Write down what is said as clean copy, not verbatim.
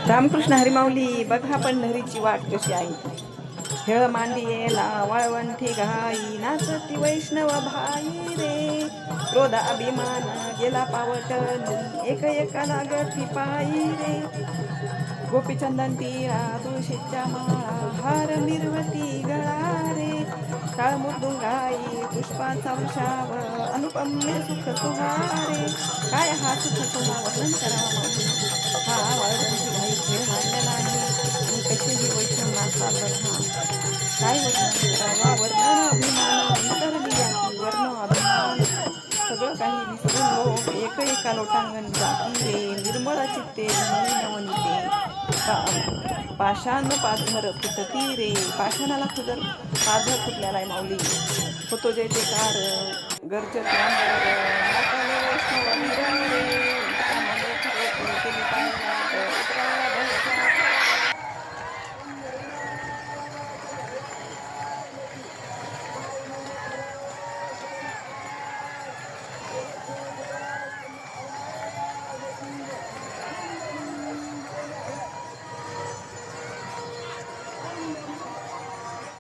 रामकृष्ण हरिमाऊली. बघा पंढरीची वाट कशी आहे. खेळ मांडियेला वाळवंठी घाई, नाचती वैष्णव भाई रे. क्रोध अभिमान गेला पावटनी, एक एका लागती पायी रे. गोपीचंदन तीरा तुळशीच्या माळा, हार निर्वती गळा रे. काळ मृदुंगाई पुष्पाचा वृषाव, अनुपम्य सुख सुहारे. काय हा सुख सुहा वर्णन करावा हा वाळवंठी घाई खेळ मांडला आहे. आणि कशी ही वैष्णव नाचतात बघा. काय वर्णन करावा वर्णन अभिमान, विसरली याची वर्ण अभिमान. सगळं काही विसरून लोक एक एका लोटांगण जाती रे. निर्मळ चित्ते नवनीते पाषाण पाझर फुटती रे. पाषाणाला पाझर फुटलेला आहे माऊली. होतो जयकार गर्जत